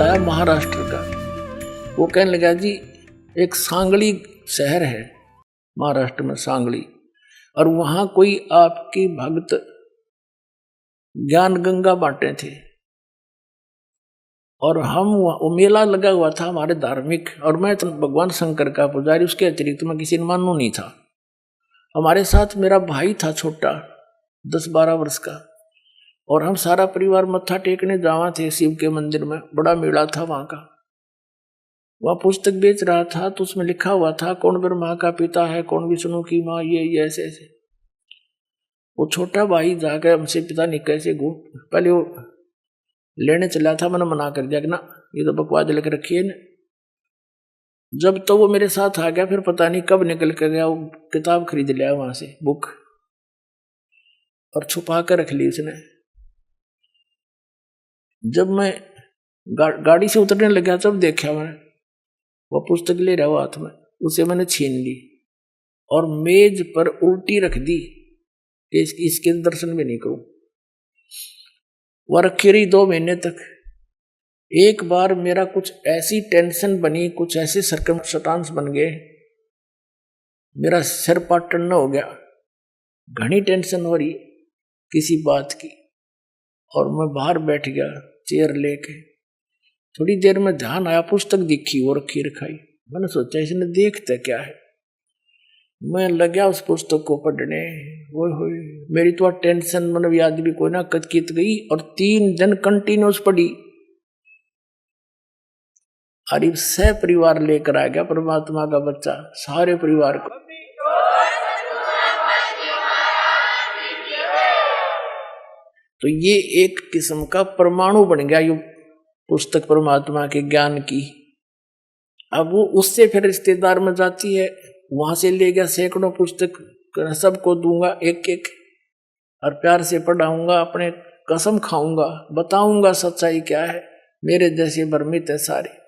बताया महाराष्ट्र का। वो कहने लगा जी एक सांगली शहर है महाराष्ट्र में, सांगली, और वहां कोई आपकी भक्त ज्ञान गंगा बांटे थे, और हम वो मेला लगा हुआ था हमारे धार्मिक, और मैं तो भगवान शंकर का पुजारी, उसके अतिरिक्त मैं किसी ने मानू नहीं था। हमारे साथ मेरा भाई था छोटा 10-12 वर्ष का, और हम सारा परिवार मत्था टेकने जावा थे शिव के मंदिर में, बड़ा मेला था वहां का। वह पुस्तक बेच रहा था तो उसमें लिखा हुआ था कौन ब्रह्मा का पिता है, कौन विष्णु की माँ, ये ऐसे ऐसे। वो छोटा भाई जाकर हमसे पिता नहीं कैसे पहले वो लेने चला था, मैंने मना कर दिया कि ना ये तो बकवास लिख रखी है ना। जब तो वो मेरे साथ आ गया, फिर पता नहीं कब निकल कर गया, वो किताब खरीद लिया वहां से, बुक, और छुपा कर रख ली उसने। जब मैं गाड़ी से उतरने लगा तब देखा मैंने वो पुस्तक ले रहा हुआ हाथ में, उसे मैंने छीन ली और मेज पर उल्टी रख दी कि इसके दर्शन भी नहीं करूं। वह रखी रही 2 महीने तक। एक बार मेरा कुछ ऐसी टेंशन बनी, कुछ ऐसे सर्कमस्टांस बन गए, मेरा सिर पाटन न हो गया, घनी टेंशन हो रही किसी बात की, और मैं बाहर बैठ गया चेयर लेके। थोड़ी देर में ध्यान आया, पुस्तक दिखी वो रखी रखाई। मैंने सोचा इसने देखता क्या है, मैं लगा उस पुस्तक को पढ़ने। वो मेरी तो टेंशन मतलब याद भी कोई ना कचकित गई, और 3 दिन कंटिन्यूस पढ़ी। अरे सह परिवार लेकर आ गया परमात्मा का बच्चा, सारे परिवार को। तो ये एक किस्म का परमाणु बन गया ये पुस्तक परमात्मा के ज्ञान की। अब वो उससे फिर रिश्तेदार में जाती है, वहां से ले गया सैकड़ों पुस्तक, सबको दूंगा एक एक, और प्यार से पढ़ाऊंगा, अपने कसम खाऊंगा, बताऊंगा सच्चाई क्या है, मेरे जैसे भ्रमित है सारे।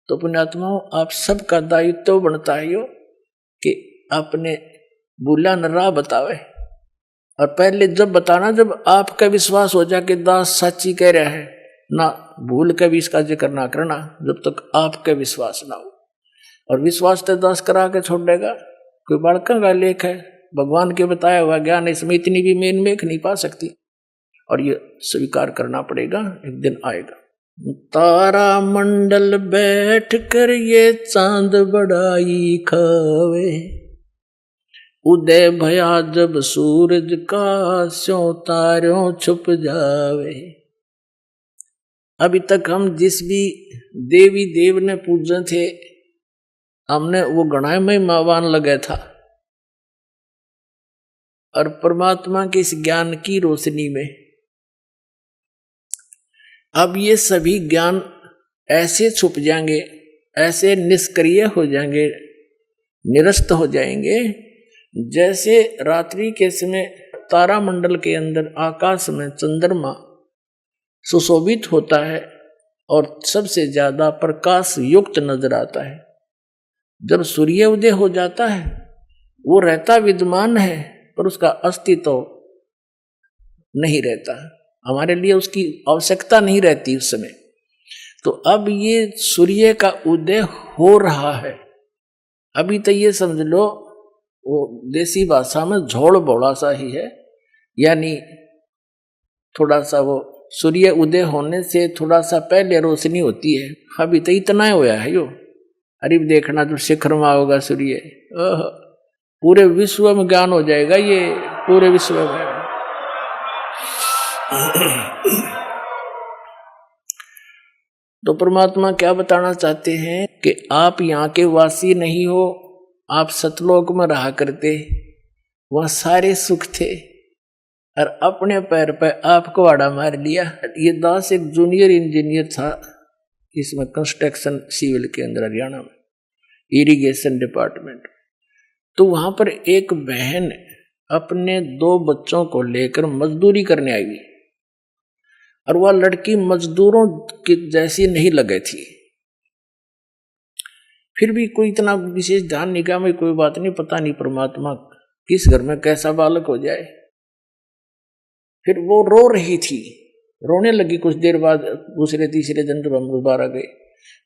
तो पुण्यात्माओं, आप सबका दायित्व बनता है यो कि अपने भूला न राह बतावे, और पहले जब बताना जब आपका विश्वास हो जाए कि दास सच्ची कह रहा है, ना भूल के भी इसका जिक्र ना करना जब तक आपका विश्वास ना हो। और विश्वास तो दास करा के छोड़ देगा, कोई बड़का का लेख है, भगवान के बताया हुआ ज्ञान, इसमें इतनी भी मेन मेख नहीं पा सकती, और ये स्वीकार करना पड़ेगा, एक दिन आएगा। तारा मंडल बैठ कर ये चांद बड़ाई खावे, उदय भया जब सूरज का स्यों तारों छुप जावे। अभी तक हम जिस भी देवी देव ने पूजे थे, हमने वो गणाए में मावान लगे था, और परमात्मा के इस ज्ञान की रोशनी में अब ये सभी ज्ञान ऐसे छुप जाएंगे, ऐसे निष्क्रिय हो जाएंगे, निरस्त हो जाएंगे, जैसे रात्रि के समय तारामंडल के अंदर आकाश में चंद्रमा सुशोभित होता है और सबसे ज्यादा प्रकाश युक्त नजर आता है। जब सूर्य उदय हो जाता है वो रहता विद्यमान है, पर उसका अस्तित्व नहीं रहता, हमारे लिए उसकी आवश्यकता नहीं रहती उस समय। तो अब ये सूर्य का उदय हो रहा है। अभी तो ये समझ लो वो देसी भाषा में झोड़ बोड़ा सा ही है, यानी थोड़ा सा वो सूर्य उदय होने से थोड़ा सा पहले रोशनी होती है। अभी तो इतना होया है यो। अरे देखना जो शिखर में होगा सूर्य, पूरे विश्व में ज्ञान हो जाएगा, ये पूरे विश्व में। तो परमात्मा क्या बताना चाहते हैं कि आप यहाँ के वासी नहीं हो, आप सतलोक में रहा करते, वहां सारे सुख थे, और अपने पैर पर आपको आड़ा मार लिया। ये दास एक जूनियर इंजीनियर था इसमें, कंस्ट्रक्शन सिविल के अंदर, हरियाणा में इरिगेशन डिपार्टमेंट। तो वहां पर एक बहन अपने 2 बच्चों को लेकर मजदूरी करने आई हुई, और वह लड़की मजदूरों की जैसी नहीं लगे थी। फिर भी कोई इतना विशेष ध्यान नहीं किया, मैं कोई बात नहीं, पता नहीं परमात्मा किस घर में कैसा बालक हो जाए। फिर वो रो रही थी रोने लगी कुछ देर बाद। दूसरे तीसरे दिन जब हम दोबारा गए,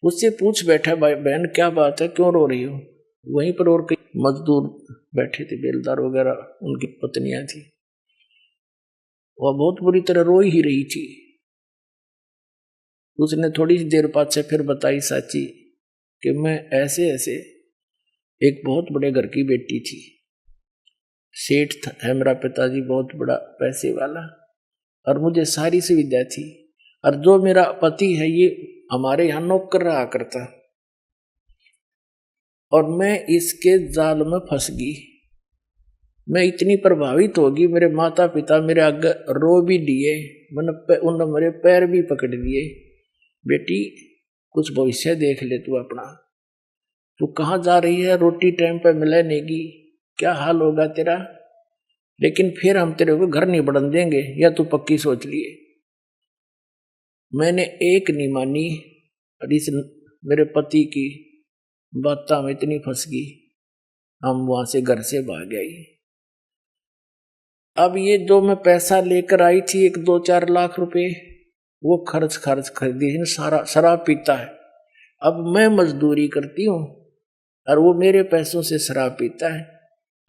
उससे पूछ बैठा, बहन क्या बात है, क्यों रो रही हो? वहीं पर और कई मजदूर बैठे थे, बेलदार वगैरह, उनकी पत्नियां थी, वह बहुत बुरी तरह रो ही रही थी। उसने थोड़ी सी देर बाद से फिर बताई साची कि मैं ऐसे ऐसे एक बहुत बड़े घर की बेटी थी, सेठ है मेरा पिताजी, बहुत बड़ा पैसे वाला, और मुझे सारी सुविधा थी, और जो मेरा पति है ये हमारे यहाँ नौकर रहा करता, और मैं इसके जाल में फंस गई। मैं इतनी प्रभावित होगी, मेरे माता पिता मेरे आगे रो भी दिए, उन्होंने मेरे पैर भी पकड़ लिए, बेटी कुछ भविष्य देख ले तू अपना, तू कहाँ जा रही है, रोटी टाइम पे मिले नेगी, क्या हाल होगा तेरा, लेकिन फिर हम तेरे को घर नहीं बढ़न देंगे, या तू पक्की सोच लिए। मैंने एक नहीं मानी, और इस मेरे पति की बातों में इतनी फंस गई, हम वहां से घर से भाग आई। अब ये जो मैं पैसा लेकर आई थी 1-2-4 लाख रुपए, वो खर्च कर दिए, सारा शराब पीता है। अब मैं मजदूरी करती हूँ और वो मेरे पैसों से शराब पीता है,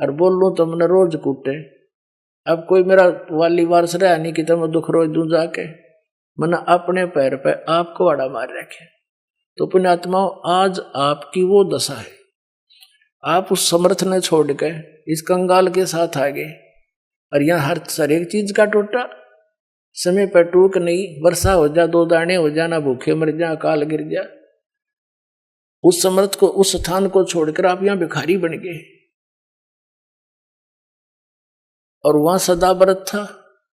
और बोल लूँ तो मैंने रोज कूटे। अब कोई मेरा वाली वारस रहा नहीं कि तो मैं दुख रोज दूं जाके, मैंने अपने पैर पे आपको आड़ा मार रखे। तो पुण्यात्माओं, आज आपकी वो दशा है, आप उस समर्थ ने छोड़ के इस कंगाल के साथ आ गए, और यहाँ हर एक चीज का टोटा, समय पर टूक नहीं, वर्षा हो जा, 2 दाने हो जा, ना भूखे मर जा, अकाल गिर जा। उस समर्थ को, उस स्थान को छोड़कर आप यहाँ भिखारी बन गए, और वहां सदा व्रत था,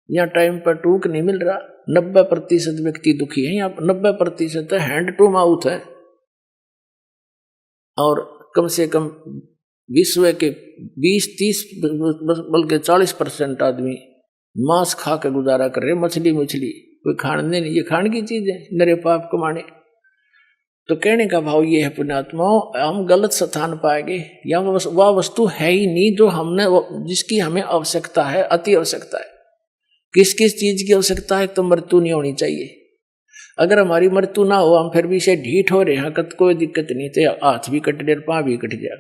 यहाँ टाइम पर टूक नहीं मिल रहा। 90% व्यक्ति दुखी है, यहाँ 90% हैंड टू माउथ है, और कम से कम विश्व के 20-30 बल्कि 40% आदमी मांस खा के गुजारा कर रहे, मछली कोई खाने नहीं, ये खाने की चीज है, नरे पाप कमाने। तो कहने का भाव ये है पुण्यात्माओं, हम गलत स्थान पाएंगे, या वह वस्तु है ही नहीं जो हमने, जिसकी हमें आवश्यकता है, अति आवश्यकता है। किस किस चीज की आवश्यकता है? तो मृत्यु नहीं होनी चाहिए। अगर हमारी मृत्यु ना हो, हम फिर भी से ढीठ हो रहे हैं, कोई दिक्कत नहीं, तो हाथ भी कट जाए, पाँव भी कट जाए,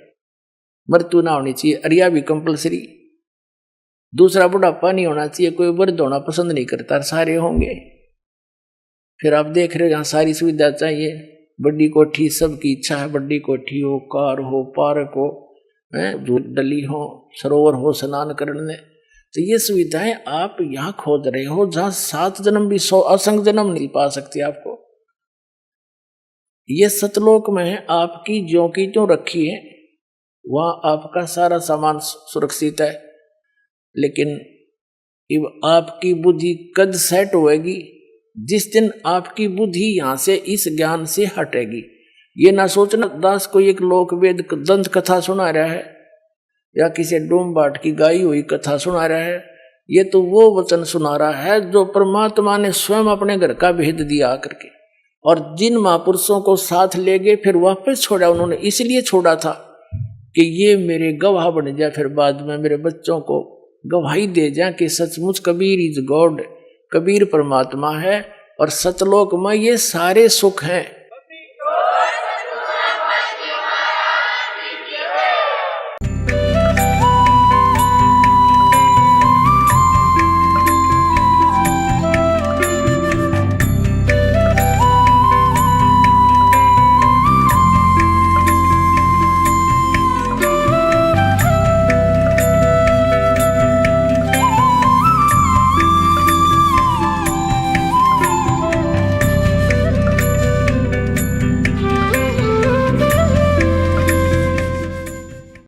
मृत्यु ना होनी चाहिए। अरिया भी कंपलसरी। दूसरा, बुढ़ापा नहीं होना चाहिए, कोई वृद्ध होना पसंद नहीं करता, सारे होंगे। फिर आप देख रहे हो यहाँ सारी सुविधा चाहिए, बड़ी कोठी, सबकी इच्छा है बड़ी कोठी हो, कार हो, पार्क हो, डली हो, सरोवर हो स्नान करने। तो ये सुविधाएं आप यहाँ खोज रहे हो, जहां 7 जन्म भी 100 असंख्य जन्म नहीं पा सकती आपको। ये सतलोक में है, आपकी ज्यों की त्यों रखी है, वहां आपका सारा सामान सुरक्षित है। लेकिन आपकी बुद्धि कद सेट होएगी जिस दिन आपकी बुद्धि यहां से इस ज्ञान से हटेगी। ये ना सोचना दास कोई एक लोक वेद दंत कथा सुना रहा है, या किसी डोम बाट की गाई हुई कथा सुना रहा है। ये तो वो वचन सुना रहा है जो परमात्मा ने स्वयं अपने घर का भेद दिया आकर के, और जिन महापुरुषों को साथ ले गए फिर वापस छोड़ा। उन्होंने इसलिए छोड़ा था कि ये मेरे गवाह बन जाए, फिर बाद में मेरे बच्चों को गवाही दे जाए कि सचमुच कबीर इज गॉड, कबीर परमात्मा है, और सतलोक में ये सारे सुख हैं।